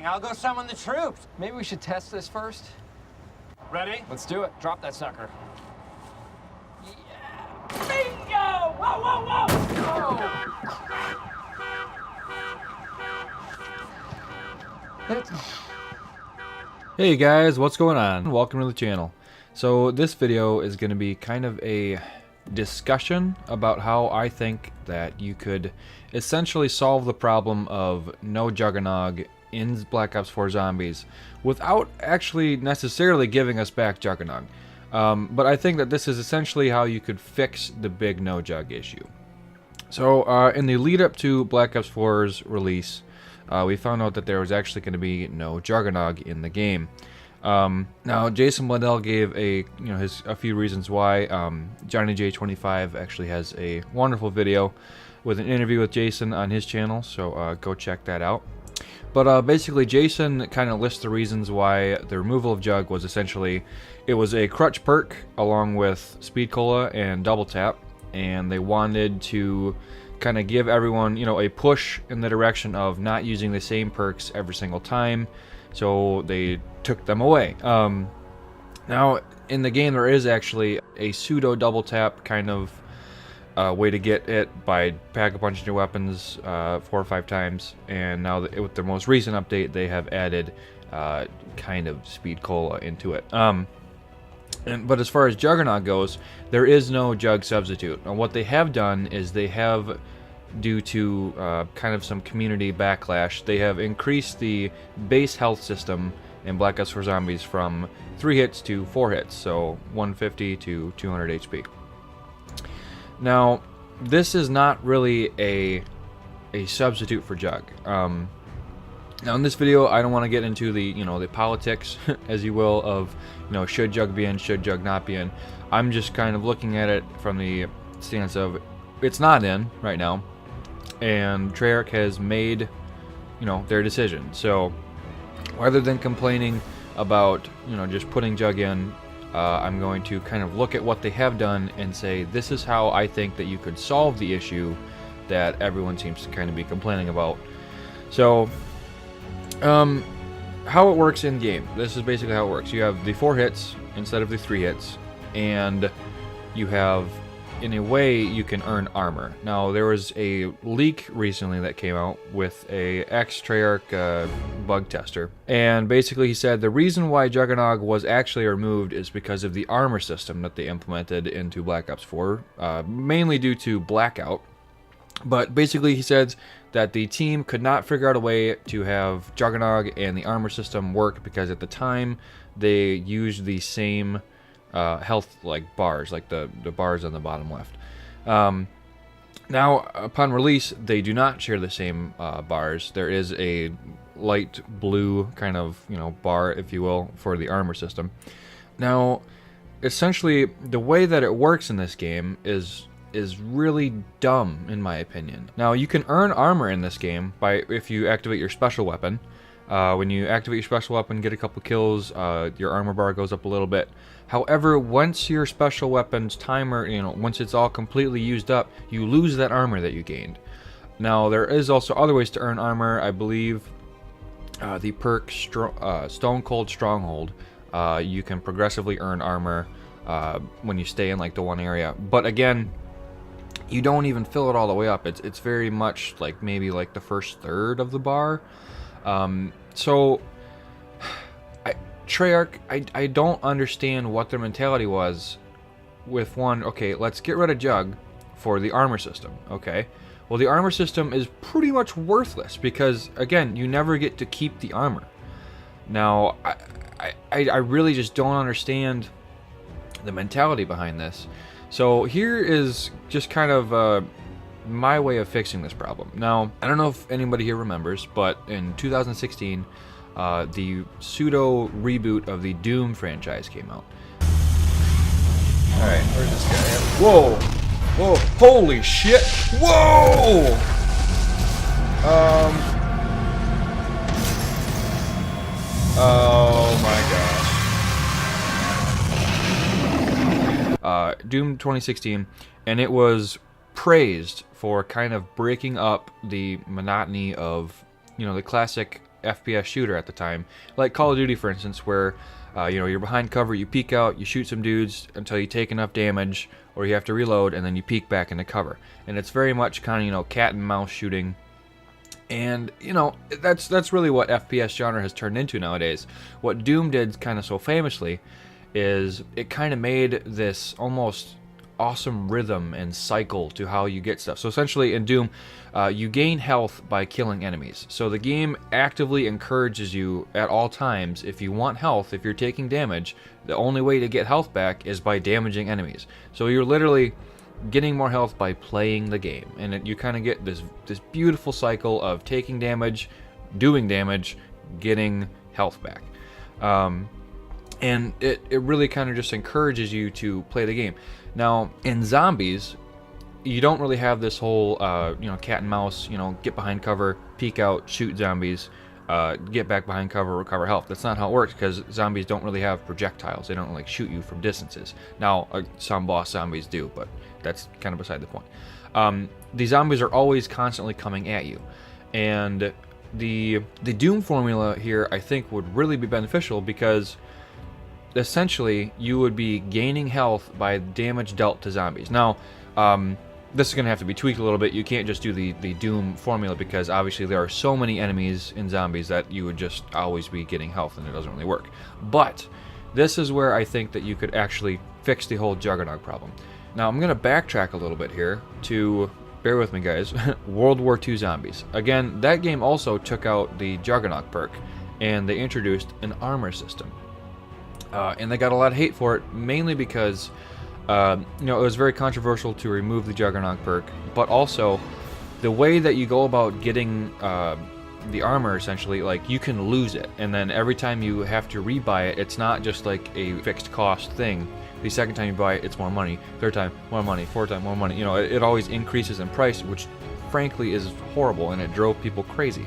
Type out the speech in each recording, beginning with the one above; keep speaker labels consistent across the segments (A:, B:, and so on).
A: thing. I'll go summon the troops.
B: Maybe we should test this first.
A: Ready?
B: Let's do it. Drop that sucker.
A: Yeah. Bingo! Whoa, whoa, whoa!
C: Hey guys, what's going on? Welcome to the channel. So this video is going to be kind of a discussion about how I think that you could essentially solve the problem of no Juggernog in Black Ops 4 Zombies without actually necessarily giving us back Juggernog. But I think that this is essentially how you could fix the big no Jug issue. So in the lead up to Black Ops 4's release, we found out that there was actually going to be no Juggernog in the game. Now Jason Blundell gave a few reasons why. Johnny J25 actually has a wonderful video with an interview with Jason on his channel, so go check that out. But basically Jason kind of lists the reasons why the removal of Jug was essentially, it was a crutch perk along with Speed Cola and Double Tap, and they wanted to kind of give everyone, a push in the direction of not using the same perks every single time, so they took them away. Now in the game there is actually a pseudo double tap kind of way to get it by pack a bunch of new weapons 4 or 5 times, and now with the most recent update they have added kind of Speed Cola into it. But as far as Juggernog goes, there is no Jug substitute. And what they have done is they have, due to kind of some community backlash, they have increased the base health system in Black Ops 4 Zombies from 3 hits to 4 hits, so 150 to 200 HP. Now, this is not really a substitute for Jug. Now in this video, I don't want to get into the the politics, as you will, of should Jug be in, should Jug not be in. I'm just kind of looking at it from the stance of it's not in right now, and Treyarch has made their decision. So rather than complaining about just putting Jug in, I'm going to kind of look at what they have done and say this is how I think that you could solve the issue that everyone seems to kind of be complaining about. So how it works in game. This is basically how it works. You have the 4 hits instead of the 3 hits, and you have, in a way, you can earn armor. Now there was a leak recently that came out with a ex-Treyarch bug tester, and basically he said the reason why Juggernog was actually removed is because of the armor system that they implemented into Black Ops 4, mainly due to blackout. But basically he said that the team could not figure out a way to have Juggernog and the armor system work because at the time they used the same health bars, like the bars on the bottom left. Now upon release they do not share the same bars. There is a light blue kind of bar, if you will, for the armor system. Now essentially the way that it works in this game is really dumb in my opinion. Now you can earn armor in this game if you activate your special weapon. When you activate your special weapon, get a couple kills, your armor bar goes up a little bit. However, once your special weapon's timer, once it's all completely used up, you lose that armor that you gained. Now there is also other ways to earn armor. I believe the perk Stone Cold Stronghold, you can progressively earn armor when you stay in the one area. But again, you don't even fill it all the way up. It's very much maybe the first third of the bar. So Treyarch, I don't understand what their mentality was with okay, let's get rid of Jug for the armor system. Okay, well the armor system is pretty much worthless because again you never get to keep the armor. Now I really just don't understand the mentality behind this. So here is just kind of my way of fixing this problem. Now, I don't know if anybody here remembers, but in 2016, the pseudo reboot of the Doom franchise came out. Alright, where's this guy at? Whoa! Whoa! Holy shit! Whoa! Oh my gosh. Doom 2016, and it was praised for kind of breaking up the monotony of, the classic FPS shooter at the time, like Call of Duty, for instance, where you know, you're behind cover, you peek out, you shoot some dudes until you take enough damage, or you have to reload, and then you peek back into cover. And it's very much kind of, you know, cat and mouse shooting. And, you know, that's really what FPS genre has turned into nowadays. What Doom did kind of so famously is it kind of made this almost awesome rhythm and cycle to how you get stuff. So essentially in Doom, you gain health by killing enemies. So the game actively encourages you at all times, if you want health, if you're taking damage, the only way to get health back is by damaging enemies. So you're literally getting more health by playing the game, and you kind of get this beautiful cycle of taking damage, doing damage, getting health back. And it really kind of just encourages you to play the game. Now, in zombies, you don't really have this whole, you know, cat and mouse, you know, get behind cover, peek out, shoot zombies, get back behind cover, recover health. That's not how it works, because zombies don't really have projectiles. They don't, like, shoot you from distances. Now, some boss zombies do, but that's kind of beside the point. The zombies are always constantly coming at you. And the Doom formula here, I think, would really be beneficial, because essentially you would be gaining health by damage dealt to zombies. Now, this is going to have to be tweaked a little bit. You can't just do the Doom formula, because obviously there are so many enemies in zombies that you would just always be getting health, and it doesn't really work. But this is where I think that you could actually fix the whole Juggernog problem. Now, I'm going to backtrack a little bit here to, bear with me guys, World War II Zombies. Again, that game also took out the Juggernog perk, and they introduced an armor system. And they got a lot of hate for it, mainly because you know, it was very controversial to remove the Juggernog perk, but also the way that you go about getting the armor, essentially, like, you can lose it, and then every time you have to rebuy it, it's not just like a fixed cost thing. The second time you buy it, it's more money. Third time, more money. Fourth time, more money. You know, it always increases in price, which frankly is horrible, and it drove people crazy.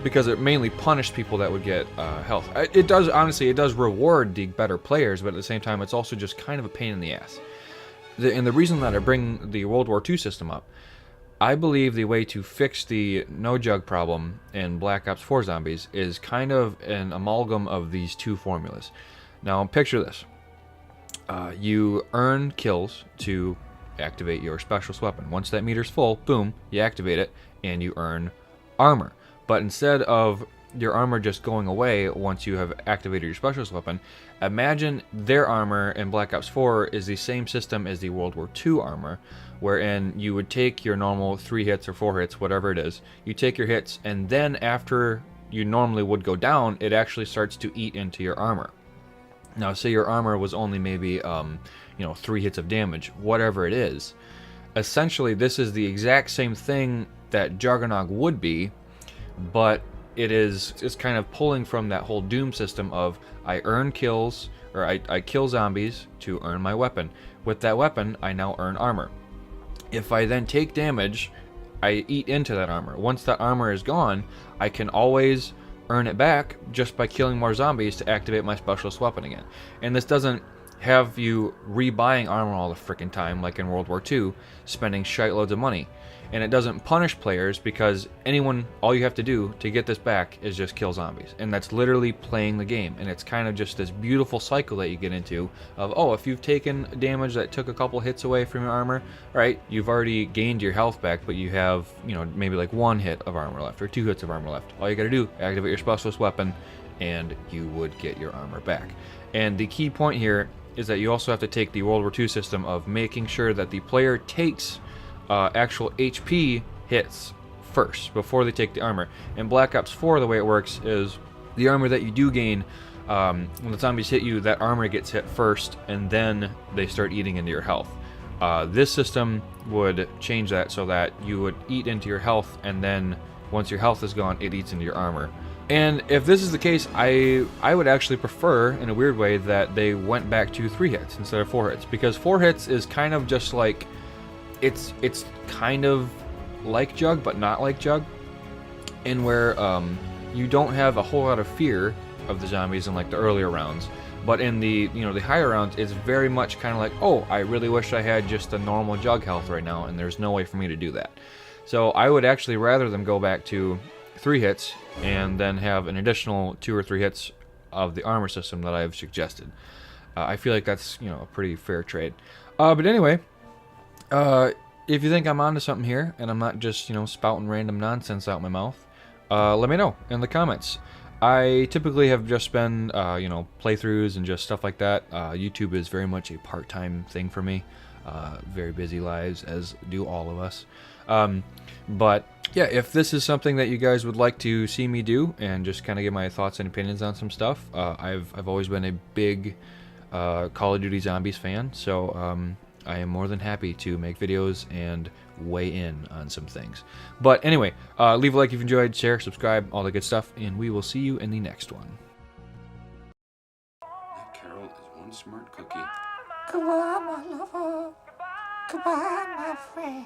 C: Because it mainly punished people that would get health. It does, honestly, it does reward the better players, but at the same time, it's also just kind of a pain in the ass. And the reason that I bring the World War II system up, I believe the way to fix the no jug problem in Black Ops 4 Zombies is kind of an amalgam of these two formulas. Now, picture this. You earn kills to activate your specialist weapon. Once that meter's full, boom, you activate it, and you earn armor. But instead of your armor just going away once you have activated your specialist weapon, imagine their armor in Black Ops 4 is the same system as the World War II armor, wherein you would take your normal 3 hits or 4 hits, whatever it is, you take your hits, and then after you normally would go down, it actually starts to eat into your armor. Now, say your armor was only maybe, you know, 3 hits of damage, whatever it is. Essentially, this is the exact same thing that Juggernog would be, but it's kind of pulling from that whole Doom system of I earn kills, or I kill zombies to earn my weapon. With that weapon, I now earn armor. If I then take damage, I eat into that armor. Once that armor is gone, I can always earn it back just by killing more zombies to activate my specialist weapon again. And this doesn't have you rebuying armor all the frickin' time like in World War II, spending shitloads of money. And it doesn't punish players, because all you have to do to get this back is just kill zombies. And that's literally playing the game. And it's kind of just this beautiful cycle that you get into of, oh, if you've taken damage that took a couple hits away from your armor, right, you've already gained your health back, but you have, you know, maybe like 1 hit of armor left or 2 hits of armor left. All you gotta do, activate your specialist weapon, and you would get your armor back. And the key point here is that you also have to take the World War II system of making sure that the player takes actual HP hits first before they take the armor. In Black Ops 4, the way it works is the armor that you do gain, when the zombies hit you, that armor gets hit first, and then they start eating into your health. This system would change that so that you would eat into your health, and then once your health is gone, it eats into your armor. And if this is the case, I would actually prefer, in a weird way, that they went back to 3 hits instead of 4 hits, because 4 hits is kind of just like, it's kind of like Jug, but not like Jug, in where you don't have a whole lot of fear of the zombies in like the earlier rounds, but in the the higher rounds, it's very much kind of like, oh, I really wish I had just a normal Jug health right now, and there's no way for me to do that. So I would actually rather them go back to 3 hits, and then have an additional 2 or 3 hits of the armor system that I've suggested. I feel like that's, you know, a pretty fair trade. But anyway, if you think I'm onto something here, and I'm not just, you know, spouting random nonsense out my mouth, let me know in the comments. I typically have just been, you know, playthroughs and just stuff like that. YouTube is very much a part-time thing for me. Very busy lives, as do all of us. But yeah, if this is something that you guys would like to see me do, and just kind of give my thoughts and opinions on some stuff, I've always been a big Call of Duty Zombies fan, so I am more than happy to make videos and weigh in on some things. But anyway, leave a like if you enjoyed, share, subscribe, all the good stuff, and we will see you in the next one.
D: That Carol is one smart cookie.
E: Goodbye, my lover. Goodbye, my friend.